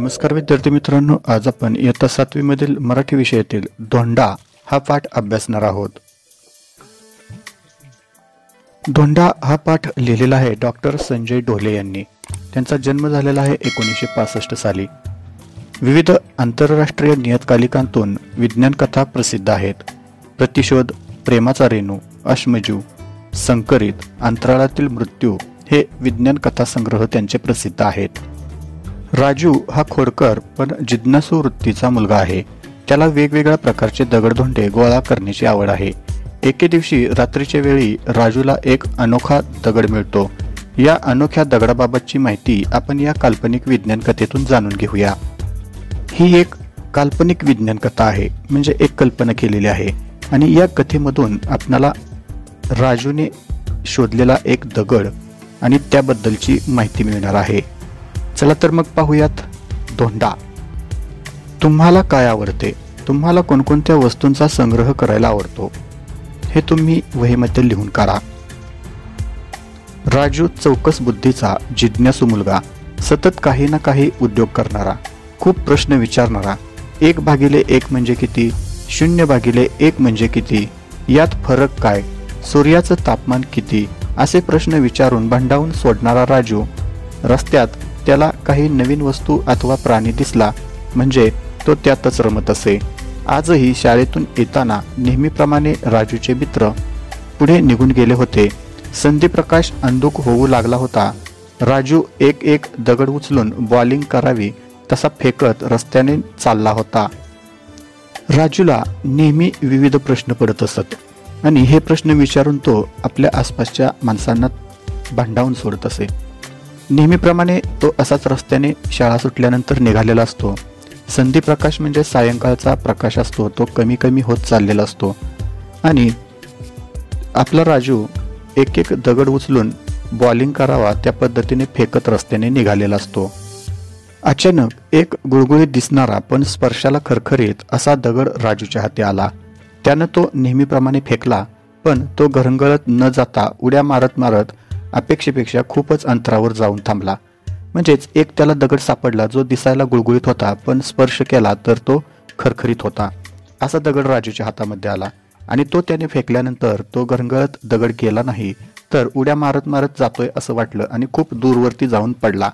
नमस्कार विद्यार्थी मित्रांनो, आज आपण इयत्ता 7वी मधील मराठी विषयातील धोंडा हा पाठ अभ्यासणार आहोत। धोंडा हा पाठ लिहिलेला आहे डॉक्टर संजय ढोले यांनी। त्यांचा जन्म झालेला आहे 1965 साली। विविध आंतरराष्ट्रीय नियतकालिकांतून विज्ञान कथा प्रसिद्ध आहेत। प्रतिशोध, प्रेमाचा रेणू, अश्मजू, संकरित, अंतराळातील मृत्यू हे विज्ञान कथा संग्रह त्यांचे प्रसिद्ध आहेत। राजू हा खोडकर पण जिज्ञासू वृत्तीचा मुलगा आहे। त्याला वेगवेगळ्या प्रकारचे दगडधोंडे गोळा करण्याची आवड आहे। एके दिवशी रात्रीच्या वेळी राजूला एक अनोखा दगड मिळतो। या अनोख्या दगडाबाबतची माहिती आपण या काल्पनिक विज्ञान कथेतून जाणून घेऊया। ही एक काल्पनिक विज्ञान कथा आहे, म्हणजे एक कल्पना केलेली आहे आणि या कथेमधून आपल्याला राजूने शोधलेला एक दगड आणि त्याबद्दलची माहिती मिळणार आहे। चला तर मग पाहूयात धोंडा। तुम्हाला काय आवडते? तुम्हाला कोणकोणत्या वस्तूंचा संग्रह करायला आवडतो? हे तुम्ही वहीमध्ये लिहून काढा। राजू चौकस बुद्धीचा जिज्ञासू मुलगा, सतत काही ना काही उद्योग करणारा, खूप प्रश्न विचारणारा। 1/1 म्हणजे किती? 0/1 म्हणजे किती? यात फरक काय? सूर्याचं तापमान किती? असे प्रश्न विचारून भांडावून सोडणारा राजू। रस्त्यात त्याला काही नवीन वस्तू अथवा प्राणी दिसला म्हणजे तो त्यातच रमत असे। आजही शाळेतून येताना नेहमीप्रमाणे राजूचे मित्र पुढे निघून गेले होते। संध्यप्रकाश अंधुक होऊ लागला होता। राजू एक दगड उचलून बॉलिंग करावी तसा फेकत रस्त्याने चालला होता। राजूला नेहमी विविध प्रश्न पडत असत आणि हे प्रश्न विचारून तो आपल्या आसपासच्या माणसांना भांडावून सोडत असे। नेहमीप्रमाणे तो असाच रस्त्याने शाळा सुटल्यानंतर निघालेला असतो। संध्यप्रकाश म्हणजे सायंकाळचा प्रकाश असतो, तो कमी कमी होत चाललेला असतो आणि आपला राजू एक दगड उचलून बॉलिंग करावा त्या पद्धतीने फेकत रस्त्याने निघालेला असतो। अचानक एक गुळगुळीत दिसणारा पण स्पर्शाला खरखरीत असा दगड राजूच्या हाती आला। त्यानं तो नेहमीप्रमाणे फेकला, पण तो घरंगळत न जाता उड्या मारत मारत अपेक्षेपेक्षा खूपच अंतरावर जाऊन थांबला। म्हणजेच एक त्याला दगड सापडला जो दिसायला गुळगुळीत होता, पण स्पर्श केला तर तो खरखरीत होता। असा दगड राजूच्या हातामध्ये आला आणि तो त्याने फेकल्यानंतर तो घरंगळत दगड गेला नाही, तर उड्या मारत मारत जातोय असं वाटलं आणि खूप दूरवरती जाऊन पडला।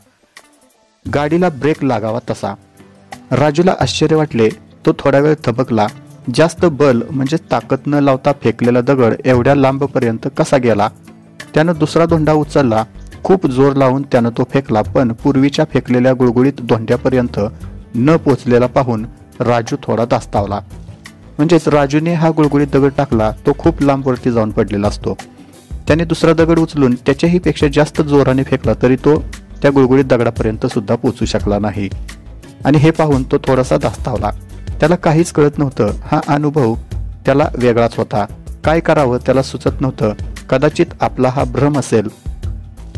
गाडीला ब्रेक लागावा तसा। राजूला आश्चर्य वाटले। तो थोडा वेळ थबकला। जास्त बल म्हणजे ताकद न लावता फेकलेला दगड एवढ्या लांबपर्यंत कसा गेला? त्यानं दुसरा धोंडा उचलला। खूप जोर लावून त्यानं तो फेकला, पण पूर्वीच्या फेकलेल्या गुळगुळीत धोंड्यापर्यंत न पोचलेला पाहून राजू थोडा धास्तावला। म्हणजेच राजूने हा गुळगुळीत दगड टाकला, तो खूप लांबवरती जाऊन पडलेला असतो। त्याने दुसरा दगड उचलून त्याच्याही पेक्षा जास्त जोराने फेकला, तरी तो त्या गुळगुळीत दगडापर्यंत सुद्धा पोचू शकला नाही आणि हे पाहून तो थोडासा धास्तावला। त्याला काहीच कळत नव्हतं। हा अनुभव त्याला वेगळाच होता। काय करावं त्याला सुचत नव्हतं। कदाचित आपला हा भ्रम असेल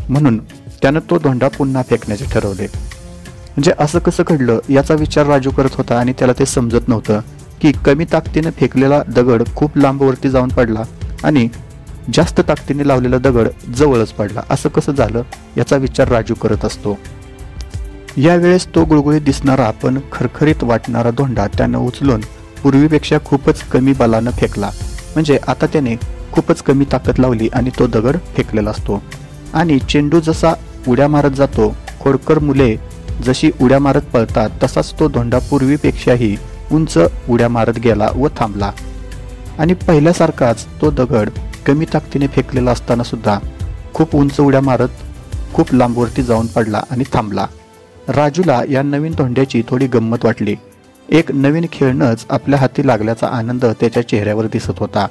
म्हणून त्यानं तो धोंडा पुन्हा फेकण्याचे ठरवले। म्हणजे असं कसं घडलं याचा विचार राजू करत होता आणि त्याला ते समजत नव्हतं की कमी ताकदीने फेकलेला दगड खूप लांबवरती जाऊन पडला आणि जास्त ताकदीने लावलेला दगड जवळच पडला। असं कसं झालं याचा विचार राजू करत असतो। यावेळेस तो गुळगुळीत दिसणारा पण खरखरीत वाटणारा धोंडा त्यानं उचलून पूर्वीपेक्षा खूपच कमी बलानं फेकला। म्हणजे आता त्याने खूपच कमी ताकद लावली आणि तो दगड फेकलेला असतो। आणि चेंडू जसा उड्या मारत जातो, खोडकर मुले जशी उड्या मारत पळतात, तसाच तो धोंडा पूर्वीपेक्षाही उंच उड्या मारत गेला व थांबला। आणि पहिल्यासारखाच तो दगड कमी ताकदीने फेकलेला असताना सुद्धा खूप उंच उड्या मारत खूप लांबवरती जाऊन पडला आणि थांबला। राजूला या नवीन धोंड्याची थोडी गंमत वाटली। एक नवीन खेळणंच आपल्या हाती लागल्याचा आनंद त्याच्या चेहऱ्यावर दिसत होता।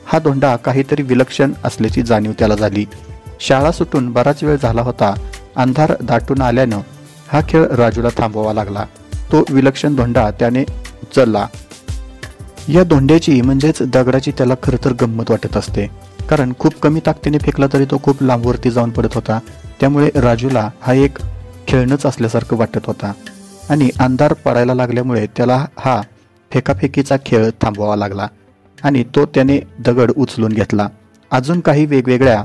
हा धोंडा काहीतरी विलक्षण असल्याची जाणीव त्याला झाली। शाळा सुटून बराच वेळ झाला होता। अंधार दाटून आल्यानं हा खेळ राजूला थांबवावा लागला। तो विलक्षण धोंडा त्याने उचलला। या धोंड्याची म्हणजेच दगडाची त्याला खरं तर गंमत वाटत असते, कारण खूप कमी ताकदीने फेकला तरी तो खूप लांबवरती जाऊन पडत होता। त्यामुळे राजूला हा एक खेळणंच असल्यासारखं वाटत होता आणि अंधार पडायला लागल्यामुळे त्याला हा फेकाफेकीचा खेळ थांबवावा लागला आणि तो त्याने दगड उचलून घेतला। अजून काही वेगवेगळ्या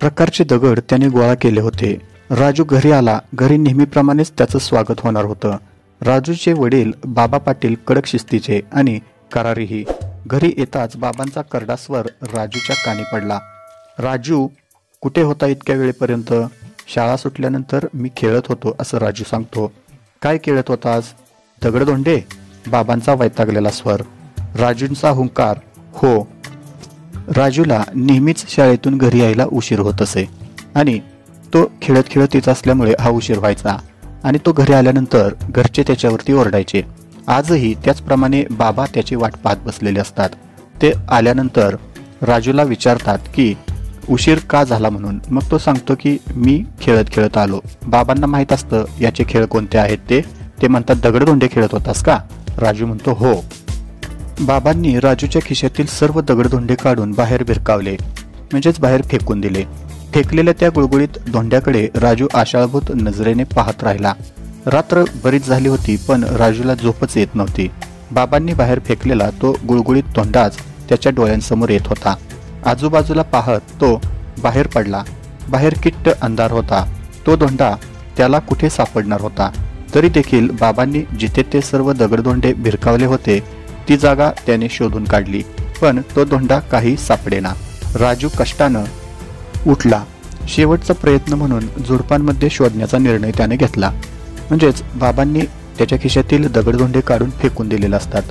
प्रकारचे दगड त्याने गोळा केले होते। राजू घरी आला। घरी नेहमीप्रमाणेच त्याचं स्वागत होणार होतं। राजूचे वडील बाबा पाटील कडक शिस्तीचे आणि करारीही. घरी येताच बाबांचा करडा स्वर राजूच्या कानी पडला. राजू, कुठे होता इतक्या वेळेपर्यंत? शाळा सुटल्यानंतर मी खेळत होतो असं राजू सांगतो. काय खेळत होतास? दगडधोंडे? बाबांचा वैतागलेला स्वर. राजूंचा हुंकार, हो. राजूला नेहमीच शाळेतून घरी यायला उशीर होत असे आणि तो खेळत खेळत येत असल्यामुळे हा उशीर व्हायचा आणि तो घरी आल्यानंतर घरचे त्याच्यावरती ओरडायचे. आजही त्याचप्रमाणे बाबा त्याची वाट पाहत बसलेले असतात. ते आल्यानंतर राजूला विचारतात की उशीर का झाला म्हणून. मग तो सांगतो की मी खेळत खेळत आलो. बाबांना माहीत असतं याचे खेळ कोणते आहेत ते म्हणतात दगडधोंडे खेळत होतास का? राजू म्हणतो हो. बाबांनी राजूच्या खिशातील सर्व दगडधोंडे काढून बाहेर भिरकावले, म्हणजेच बाहेर फेकून दिले. फेकलेल्या त्या गुळगुळीत धोंड्याकडे राजू आशाळभूत नजरेने पाहत राहिला. रात्र बरीच झाली होती पण राजूला झोपच येत नव्हती. बाबांनी बाहेर फेकलेला तो गुळगुळीत धोंडाच त्याच्या डोळ्यांसमोर येत होता. आजूबाजूला पाहत तो बाहेर पडला. बाहेर किट्ट अंधार होता. तो धोंडा त्याला कुठे सापडणार होता? तरी देखील बाबांनी जिथे ते सर्व दगडधोंडे भिरकावले होते ती जागा त्याने शोधून काढली, पण तो धोंडा काही सापडेना. राजू कष्टानं उठला. शेवटचा प्रयत्न म्हणून झुडपांमध्ये शोधण्याचा निर्णय त्याने घेतला. म्हणजेच बाबांनी त्याच्या खिशातील दगडधोंडे काढून फेकून दिलेले असतात.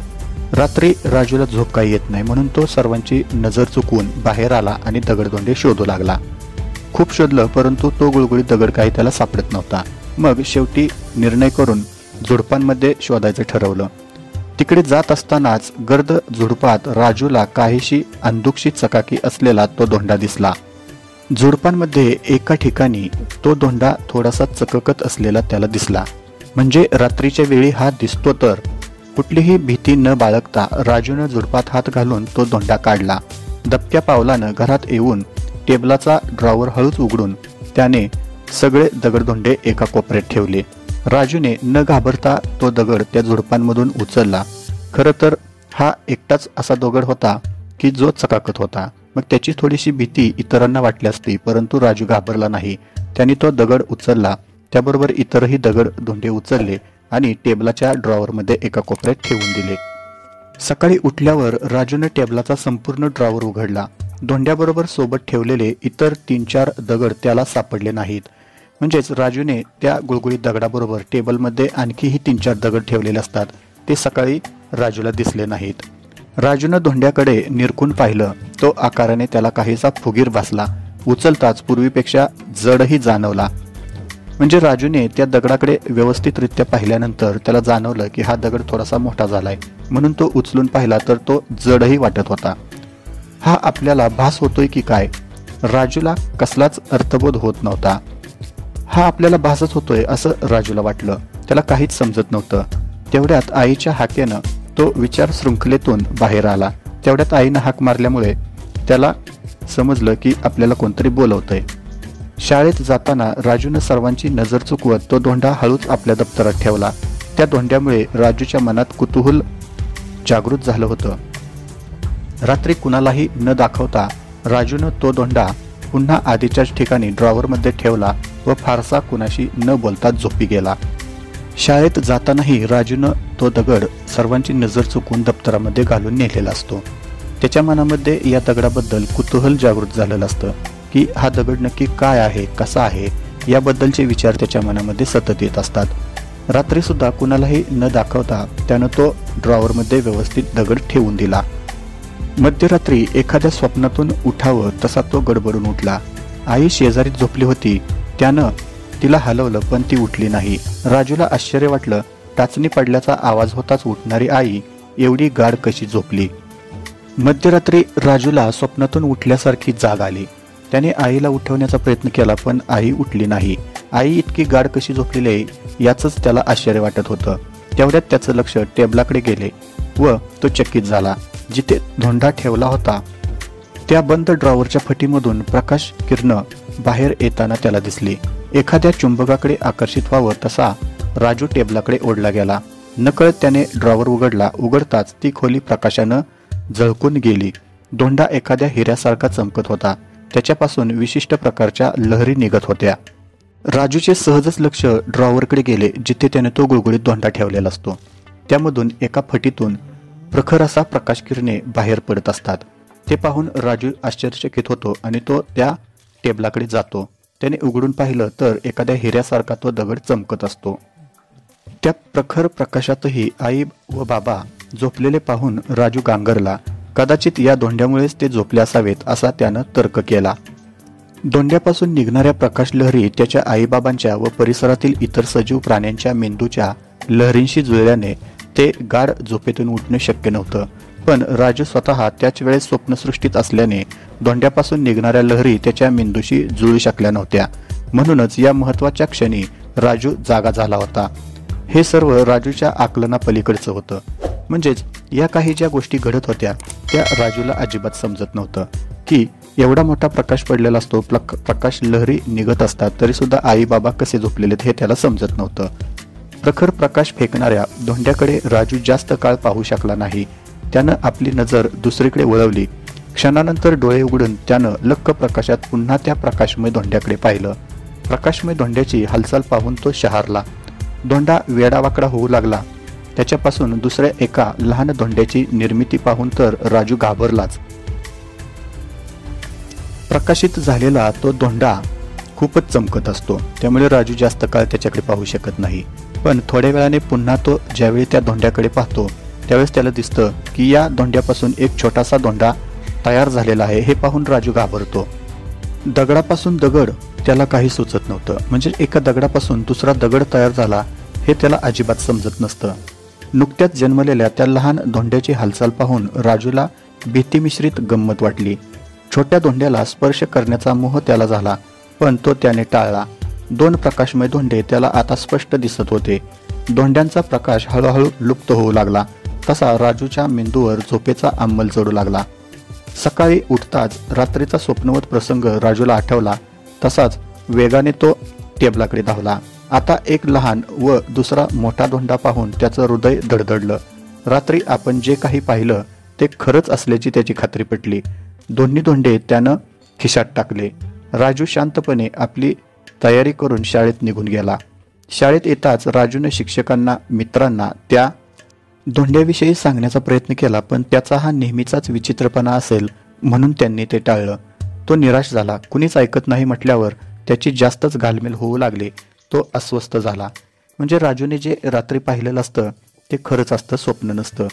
रात्री राजूला झोप काही येत नाही म्हणून तो सर्वांची नजर चुकवून बाहेर आला आणि दगडधोंडे शोधू लागला. खूप शोधलं परंतु तो गुळगुळीत दगड काही त्याला सापडत नव्हता. मग शेवटी निर्णय करून झुडपांमध्ये शोधायचं ठरवलं. तिकडे जात असतानाच गर्द झुडपात राजूला काहीशी अंधुकशी चकाकी असलेला तो धोंडा दिसला. झुडपांमध्ये एका ठिकाणी तो धोंडा थोडासा चककत असलेला त्याला दिसला. म्हणजे रात्रीच्या वेळी हा दिसतो तर. कुठलीही भीती न बाळगता राजूनं झुडपात हात घालून तो धोंडा काढला. दबक्या पावलानं घरात येऊन टेबलाचा ड्रॉवर हळूच उघडून त्याने सगळे दगडधोंडे एका कोपऱ्यात ठेवले. राजूने न घाबरता तो दगड त्या झुडपांमधून उचलला. खरं तर हा एकटाच असा दगड होता की जो चकाकत होता. मग त्याची थोडीशी भीती इतरांना वाटली असती परंतु राजू घाबरला नाही. त्याने तो दगड उचलला. त्याबरोबर इतरही दगडधोंडे उचलले आणि टेबलाच्या ड्रॉवरमध्ये एका कोपऱ्यात ठेवून दिले. सकाळी उठल्यावर राजूने टेबलाचा संपूर्ण ड्रॉवर उघडला. धोंड्याबरोबर सोबत ठेवलेले इतर 3-4 दगड त्याला सापडले नाहीत. म्हणजेच राजूने त्या गुळगुळीत दगडाबरोबर टेबलमध्ये आणखीही 3-4 दगड ठेवलेले असतात ते सकाळी राजूला दिसले नाहीत. राजूनं धोंड्याकडे निरखून पाहिलं. तो आकाराने त्याला काहीसा फुगीर भासला. उचलताच पूर्वीपेक्षा जडही जाणवला. म्हणजे राजूने त्या दगडाकडे व्यवस्थितरित्या पाहिल्यानंतर त्याला जाणवलं की हा दगड थोडासा मोठा झालाय. म्हणून तो उचलून पाहिला तर तो जडही वाटत होता. हा आपल्याला भास होतोय की काय? राजूला कसलाच अर्थबोध होत नव्हता. हा आपल्याला भासच होतोय असं राजूला वाटलं. त्याला काहीच समजत नव्हतं. तेवढ्यात आईच्या हाकेनं तो विचार शृंखलेतून बाहेर आला. तेवढ्यात आईनं हाक मारल्यामुळे त्याला समजलं की आपल्याला कोणतरी बोलवतंय. शाळेत जाताना राजूनं सर्वांची नजर चुकवत तो धोंडा हळूच आपल्या दप्तरात ठेवला. त्या धोंड्यामुळे राजूच्या मनात कुतूहल जागृत झालं होतं. रात्री कुणालाही न दाखवता राजूनं तो धोंडा पुन्हा आधीच्याच ठिकाणी ड्रॉवरमध्ये ठेवला व फारसा कुणाशी न बोलता झोपी गेला. शाळेत जातानाही राजूनं तो दगड सर्वांची नजर चुकवून दप्तरामध्ये घालून नेलेला असतो. त्याच्या मनामध्ये या दगडाबद्दल कुतूहल जागृत झालेलं असतं की हा दगड नक्की काय आहे, कसा आहे याबद्दलचे विचार त्याच्या मनामध्ये सतत येत असतात. रात्रीसुद्धा कुणालाही न दाखवता त्यानं तो ड्रॉवरमध्ये व्यवस्थित दगड ठेवून दिला. मध्यरात्री एखाद्या स्वप्नातून उठावं तसा तो गडबडून उठला. आई शेजारी झोपली होती. त्यानं तिला हलवलं पण ती उठली नाही. राजूला आश्चर्य वाटलं. टाचणी पडल्याचा आवाज होताच उठणारी आई एवढी गाढ कशी झोपली? मध्यरात्री राजूला स्वप्नातून उठल्यासारखी जाग आली. त्याने आईला उठवण्याचा प्रयत्न केला पण आई उठली नाही. आई इतकी गाढ कशी झोपलेली आहे याचंच त्याला आश्चर्य वाटत होतं. तेवढ्यात त्याचं लक्ष टेबलाकडे गेले व तो चकित झाला. जिथे धोंडा ठेवला होता त्या बंद ड्रॉवरच्या फटीमधून प्रकाश किरणं बाहेर येताना त्याला दिसली. एखाद्या चुंबकाकडे आकर्षित व्हावं तसा राजू टेबलाकडे ओढला गेला. नकळत त्याने ड्रॉवर उघडला. उघडताच ती खोली प्रकाशानं झळकून गेली. धोंडा एखाद्या हिऱ्यासारखा चमकत होता. त्याच्यापासून विशिष्ट प्रकारच्या लहरी निघत होत्या. राजूचे सहजच लक्ष ड्रॉवरकडे गेले, जिथे त्याने तो गुळगुळीत धोंडा ठेवलेला असतो. त्यामधून एका फटीतून प्रखर असा प्रकाश किरणे बाहेर पडत असतात. ते पाहून राजू आश्चर्यचकित होतो आणि तो त्या टेबलाकडे जातो. त्याने उघडून पाहिलं तर एखाद्या हिऱ्यासारखा तो दगड चमकत असतो. त्या प्रखर प्रकाशातही आई व बाबा झोपलेले पाहून राजू गांगरला. कदाचित या धोंड्यामुळेच ते झोपले असावेत असा त्यानं तर्क केला. धोंड्यापासून निघणाऱ्या प्रकाश लहरी त्याच्या आईबाबांच्या व परिसरातील इतर सजीव प्राण्यांच्या मेंदूच्या लहरींशी जुळल्याने ते गाढ झोपेतून उठणे शक्य नव्हतं. पण राजू स्वतः त्याच वेळेस स्वप्नसृष्टीत असल्याने धोंड्यापासून निघणाऱ्या लहरी त्याच्या मेंदूशी जुळू शकल्या नव्हत्या. म्हणूनच या महत्त्वाच्या क्षणी राजू जागा झाला होता. हे सर्व राजूच्या आकलनापलीकडचं होतं. म्हणजेच या काही ज्या गोष्टी घडत होत्या त्या राजूला अजिबात समजत नव्हतं की एवढा मोठा प्रकाश पडलेला असतो, प्रकाश लहरी निघत असतात, तरी सुद्धा आई बाबा कसे झोपलेले हे त्याला समजत नव्हतं. प्रखर प्रकाश फेकणाऱ्या धोंड्याकडे राजू जास्त काळ पाहू शकला नाही. त्यानं आपली नजर दुसरीकडे वळवली. क्षणानंतर डोळे उघडून त्यानं लख्ख प्रकाशात पुन्हा त्या प्रकाशमय धोंड्याकडे पाहिलं. प्रकाशमय धोंड्याची हालचाल पाहून तो शहारला. धोंडा वेडावाकडा होऊ लागला. त्याच्यापासून दुसऱ्या एका लहान धोंड्याची निर्मिती पाहून तर राजू घाबरलाच. प्रकाशित झालेला तो धोंडा खूपच चमकत असतो, त्यामुळे राजू जास्त काळ त्याच्याकडे पाहू शकत नाही. पण थोड्या वेळाने पुन्हा तो ज्यावेळी त्या धोंड्याकडे पाहतो त्यावेळेस त्याला दिसतं की या धोंड्यापासून एक छोटासा धोंडा तयार झालेला आहे. हे पाहून राजू घाबरतो. दगडापासून दगड त्याला काही सुचत नव्हतं. म्हणजे एका दगडापासून दुसरा दगड तयार झाला हे त्याला अजिबात समजत नसतं. नुकत्याच जन्मलेल्या त्या लहान धोंड्याची हालचाल पाहून राजूला भीतीमिश्रित गंमत वाटली. छोट्या धोंड्याला स्पर्श करण्याचा मोह त्याला झाला, पण तो त्याने टाळला. दोन प्रकाशमय धोंडे त्याला आता स्पष्ट दिसत होते. धोंड्यांचा प्रकाश हळूहळू लुप्त होऊ लागला तसा राजूच्या मेंदूवर झोपेचा अंमल चढू लागला. सकाळी उठताच रात्रीचा स्वप्नवत प्रसंग राजूला आठवला. तसाच वेगाने तो टेबलाकडे धावला. आता एक लहान व दुसरा मोठा धोंडा पाहून त्याचं हृदय धडधडलं. रात्री आपण जे काही पाहिलं ते खरंच असल्याची त्याची खात्री पटली. दोन्ही धोंडे त्यानं खिशात टाकले. राजू शांतपणे आपली तयारी करून शाळेत निघून गेला. शाळेत येताच राजूने शिक्षकांना, मित्रांना त्या धोंड्याविषयी सांगण्याचा प्रयत्न केला, पण त्याचा हा नेहमीचाच विचित्रपणा असेल म्हणून त्यांनी ते टाळलं. तो निराश झाला. कुणीच ऐकत नाही म्हटल्यावर त्याची जास्तच घालमेल होऊ लागली. तो अस्वस्थ झाला. म्हणजे राजूने जे रात्री पाहिलेलं असतं ते खरंच असतं, स्वप्न नसतं.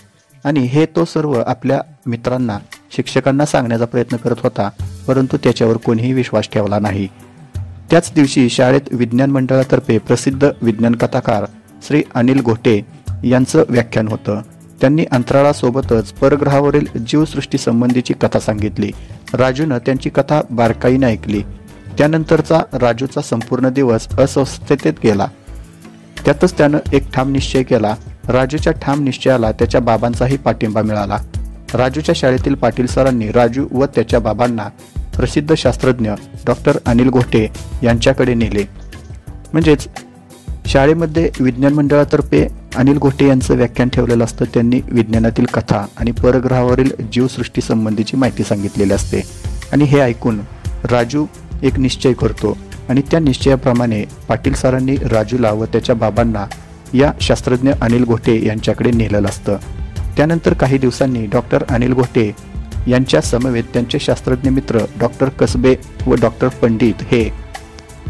आणि हे तो सर्व आपल्या मित्रांना, शिक्षकांना सांगण्याचा प्रयत्न करत होता, परंतु त्याच्यावर कोणीही विश्वास ठेवला नाही. त्याच दिवशी शाळेत विज्ञान मंडळातर्फे प्रसिद्ध विज्ञान कथाकार श्री अनिल घोटे यांचं व्याख्यान होतं. त्यांनी अंतराळासोबतच परग्रहावरील जीवसृष्टी संबंधीची कथा सांगितली. राजूनं त्यांची कथा बारकाईने ऐकली. त्यानंतरचा राजूचा संपूर्ण दिवस अस्वस्थतेत गेला. त्यातच त्यानं एक ठाम निश्चय केला. राजूच्या ठाम निश्चयाला त्याच्या बाबांचाही पाठिंबा मिळाला. राजूच्या शाळेतील पाटील सरांनी राजू व त्याच्या बाबांना प्रसिद्ध शास्त्रज्ञ डॉक्टर अनिल घोटे यांच्याकडे नेले. म्हणजेच शाळेमध्ये विज्ञान मंडळातर्फे अनिल घोटे यांचं व्याख्यान ठेवलेलं असतं. त्यांनी विज्ञानातील कथा आणि परग्रहावरील जीवसृष्टी संबंधीची माहिती सांगितलेली असते. आणि हे ऐकून राजू एक निश्चय करतो आणि त्या निश्चयाप्रमाणे पाटील सरांनी राजूला व त्याच्या बाबांना या शास्त्रज्ञ अनिल घोटे यांच्याकडे नेलेलं असतं. त्यानंतर काही दिवसांनी डॉक्टर अनिल घोटे यांच्या समवेत त्यांचे शास्त्रज्ञ मित्र डॉक्टर कसबे व डॉक्टर पंडित हे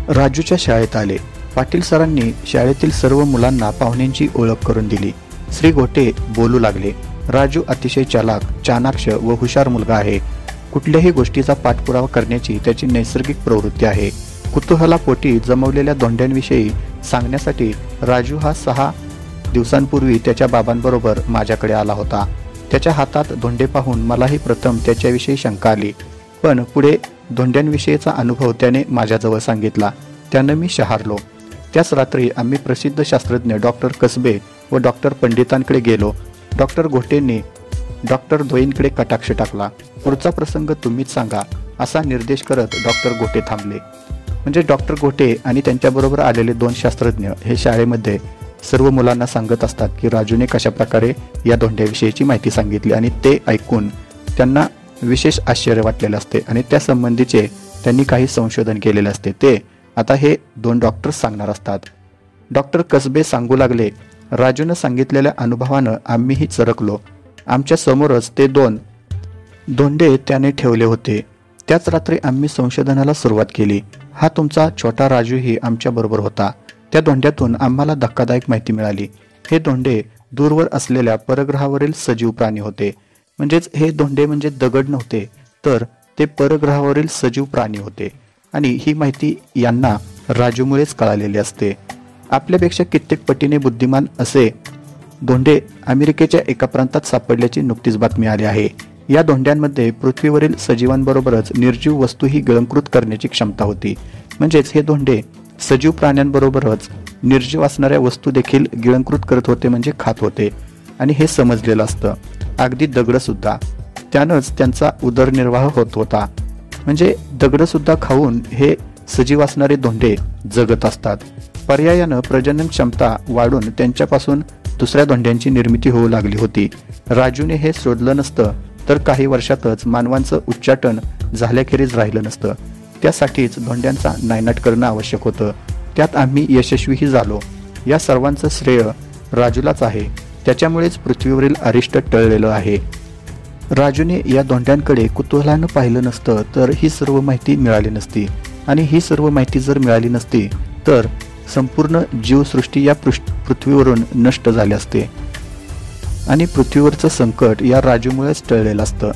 राजूच्या शाळेत आले. पाटील सरांनी शाळेतील सर्व मुलांना पाहुण्यांची ओळख करून दिली. श्री घोटे बोलू लागले. राजू अतिशय चालाक, चाणाक्ष व हुशार मुलगा आहे. कुठल्याही गोष्टीचा पाठपुरावा करण्याची त्याची नैसर्गिक प्रवृत्ती आहे. कुतूहलापोटी जमवलेल्या धोंड्यांविषयी सांगण्यासाठी राजू हा 6 दिवसांपूर्वी त्याच्या बाबांबरोबर माझ्याकडे आला होता. त्याच्या हातात धोंडे पाहून मलाही प्रथम त्याच्याविषयी शंका आली, पण पुढे धोंड्यांविषयीचा अनुभव त्याने माझ्याजवळ सांगितला. त्यानं मी शहारलो. त्याच रात्री आम्ही प्रसिद्ध शास्त्रज्ञ डॉक्टर कसबे व डॉक्टर पंडितांकडे गेलो. डॉक्टर घोटेंनी डॉक्टर द्वयींकडे कटाक्ष टाकला. पुढचा प्रसंग तुम्हीच सांगा असा निर्देश करत डॉक्टर घोटे थांबले. म्हणजे डॉक्टर घोटे आणि त्यांच्याबरोबर आलेले 2 शास्त्रज्ञ हे शाळेमध्ये सर्व मुलांना सांगत असतात की राजूने कशा प्रकारे या धोंड्याविषयीची माहिती सांगितली आणि ते ऐकून त्यांना विशेष आश्चर्य वाटलेलं असते आणि त्या संबंधीचे त्यांनी काही संशोधन केलेले असते. ते आता हे दोन डॉक्टर सांगणार असतात. डॉक्टर कसबे सांगू लागले, राजूनं सांगितलेल्या अनुभवानं आम्हीही चरकलो. आमच्या समोरच ते दोन धोंडे त्याने ठेवले होते. त्याच रात्री आम्ही संशोधनाला सुरुवात केली. हा तुमचा छोटा राजूही आमच्या बरोबर होता. त्या धोंड्यातून आम्हाला धक्कादायक माहिती मिळाली. हे धोंडे दूरवर असलेल्या परग्रहावरील सजीव प्राणी होते. म्हणजेच हे धोंडे म्हणजे दगड नव्हते, तर ते परग्रहावरील सजीव प्राणी होते. आणि ही माहिती यांना राजूमुळेच कळालेली असते. आपल्यापेक्षा कित्येक पटीने बुद्धिमान असे धोंडे अमेरिकेच्या एका प्रांतात सापडल्याची नुकतीच बातमी आली आहे. या धोंड्यांमध्ये पृथ्वीवरील सजीवांबरोबरच निर्जीव वस्तूही गिळंकृत करण्याची क्षमता होती. म्हणजेच हे धोंडे सजीव प्राण्यांबरोबरच निर्जीव असणाऱ्या वस्तू देखील गिळंकृत करत होते, म्हणजे खात होते. आणि हे समजलेलं असतं. अगदी दगड सुद्धा. त्यानंच त्यांचा उदरनिर्वाह होत होता. म्हणजे दगड सुद्धा खाऊन हे सजीव असणारे धोंडे जगत असतात. पर्यायानं प्रजनन क्षमता वाढून त्यांच्यापासून दुसऱ्या धोंड्यांची निर्मिती होऊ लागली होती. राजूने हे शोधलं नसतं तर काही वर्षातच मानवांचं उच्चाटन झाल्याखेरीज राहिलं नसतं. त्यासाठीच धोंड्यांचा नायनाट करणं आवश्यक होतं. त्यात आम्ही यशस्वीही झालो. या सर्वांचं श्रेय राजूलाच आहे. त्याच्यामुळेच पृथ्वीवरील अरिष्ट टळलेलं आहे. राजूने या धोंड्यांकडे कुतूहलानं पाहिलं नसतं तर ही सर्व माहिती मिळाली नसती. आणि ही सर्व माहिती जर मिळाली नसती तर संपूर्ण जीवसृष्टी या पृथ्वीवरून नष्ट झाले असते. आणि पृथ्वीवरचं संकट या राजूमुळेच टळलेलं असतं.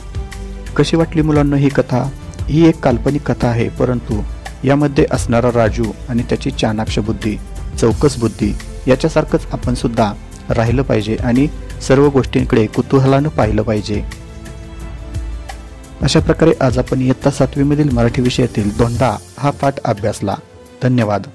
कशी वाटली मुलांना ही कथा? ही एक काल्पनिक कथा आहे, परंतु यामध्ये असणारा राजू आणि त्याची चाणाक्ष बुद्धी, चौकस बुद्धी याच्यासारखंच आपण सुद्धा राहिलं पाहिजे आणि सर्व गोष्टींकडे कुतूहलानं पाहिलं पाहिजे. अशा प्रकारे आज आपण इयत्ता 7वी मधील मराठी विषयातील धोंडा हा पाठ अभ्यासला. धन्यवाद.